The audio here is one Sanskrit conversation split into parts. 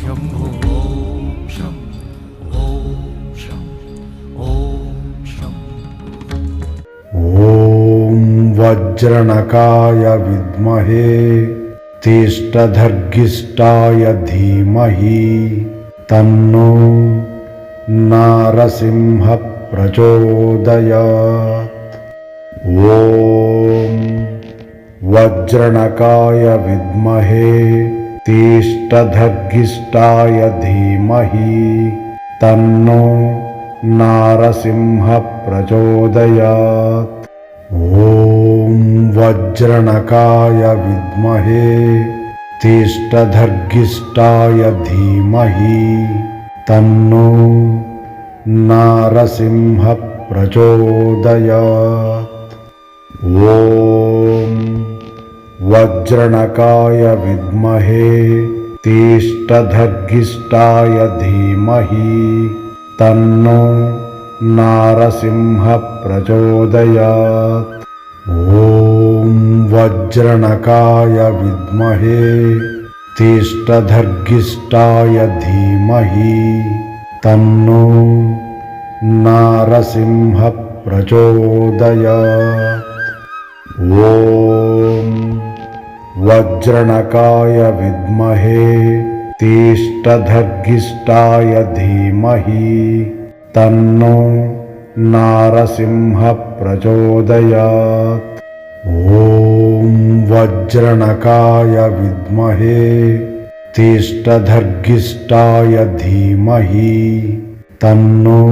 शम्भो ॐ शं ॐ शं ॐ शं। ॐ वज्रणकाय विद्महे तिष्ठधर्गिष्ठाय धीमहि तन्नो नारसिंह प्रचोदयात्। ॐ वज्रणकाय विद्महे तिष्ठधर्गिष्ठाय धीमहि तन्नो नारसिंह प्रचोदयात्। ॐ वज्रणकाय विद्महे तिष्ठधर्गिष्ठाय धीमहि तन्नो नारसिंह प्रचोदयात्। ॐ वज्रणकाय विद्महे तिष्ठधर्गिष्ठाय धीमहि तन्नो नारसिंह प्रचोदयात्। ॐ वज्रणकाय विद्महे तिष्ठधर्गिष्ठाय धीमहि तन्नो नारसिंह प्रचोदयात्। ॐ वज्रणकाय विद्महे तिष्ठधर्गिष्ठाय धीमहि तन्नो नारसिंह प्रचोदयात्। ॐ वज्रणकाय विद्महे तिष्ठधर्गिष्ठाय धीमहि तन्नो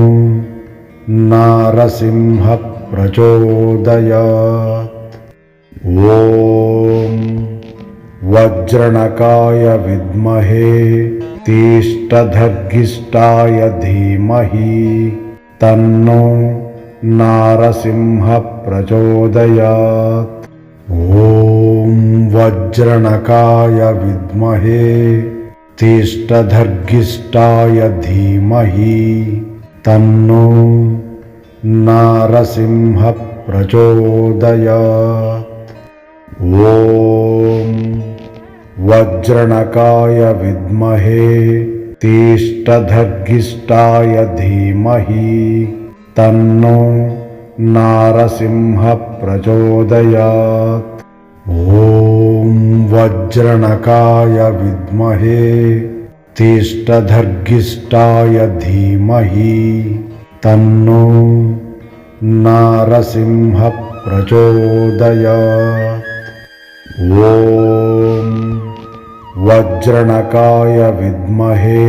नारसिंह प्रचोदयात्। ॐ वज्रणकाय विद्महे तिष्ठधर्गिष्ठाय धीमहि तन्नो नारसिंह प्रचोदयात्। ॐ वज्रणकाय विद्महे तिष्ठधर्गिष्ठाय धीमहि तन्नो नारसिंह प्रचोदयात्। ॐ वज्रणकाय विद्महे तिष्ठधर्गिष्ठाय धीमहि तन्नो नारसिंह प्रचोदयात्। ॐ वज्रणकाय विद्महे तिष्ठधर्गिष्ठाय धीमहि तन्नो नारसिंह प्रचोदयात्। ॐ वज्रणकाय विद्महे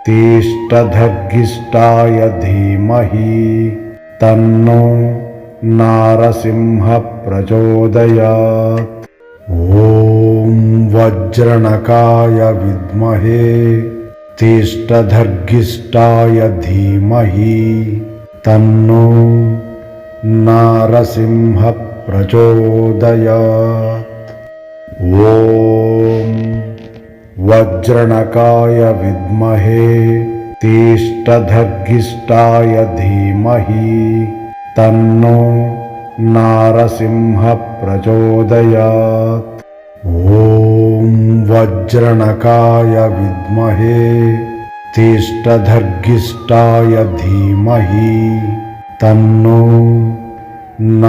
तिष्ठधर्गिष्ठाय धीमहि तन्नो नारसिंह प्रचोदयात्। ॐ वज्रणकाय विद्महे तिष्ठधर्गिष्ठाय धीमहि तन्नो नारसिंह प्रचोदयात्। ॐ वज्रणकाय विद्महे तिष्ठधर्गिष्ठाय धीमहि तन्नो नारसिंह प्रचोदयात्। ॐ वज्रणकाय विद्महे तिष्ठधर्गिष्ठाय धीमहि तन्नो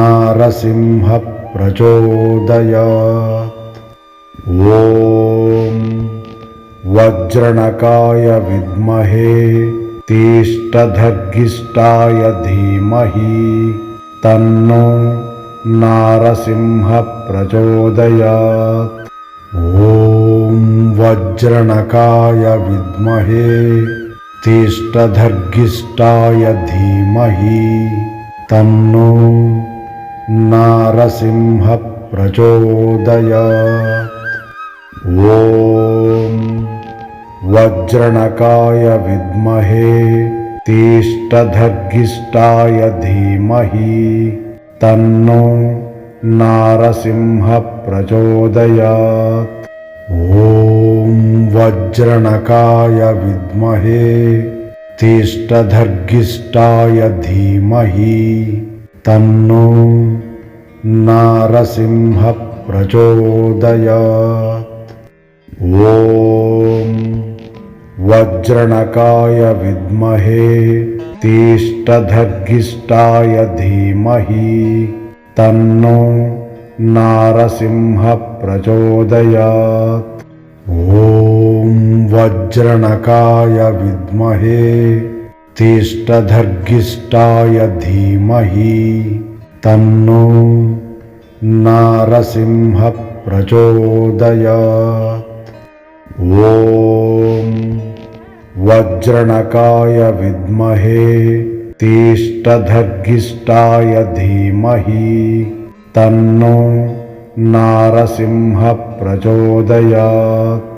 नारसिंह प्रचोदयात्। ॐ वज्रणकाय विद्महे तिष्ठधर्गिष्ठाय धीमहि तन्नो नारसिंह प्रचोदयात्। ॐ वज्रणकाय विद्महे तिष्ठधर्गिष्ठाय धीमहि तन्नो नारसिंह प्रचोदयात्। ॐ वज्रणकाय विद्महे तिष्ठधर्गिष्ठाय धीमहि तन्नो नारसिंह प्रचोदयात्। ॐ वज्रणकाय विद्महे तिष्ठधर्गिष्ठाय धीमहि तन्नो नारसिंह प्रचोदयात्। ॐ वज्रणकाय विद्महे तीष्टधर्गिष्ठाय धीमहि तन्नो नारसिंह प्रचोदयात्। ॐ वज्रणकाय विद्महे तीष्टधर्गिष्ठाय धीमहि तन्नो नारसिंह प्रचोदयात्। ॐ वज्रणकाय विद्महे तीष्टधर्गिष्ठाय धीमहि तन्नो नारसिंह प्रचोदयात्।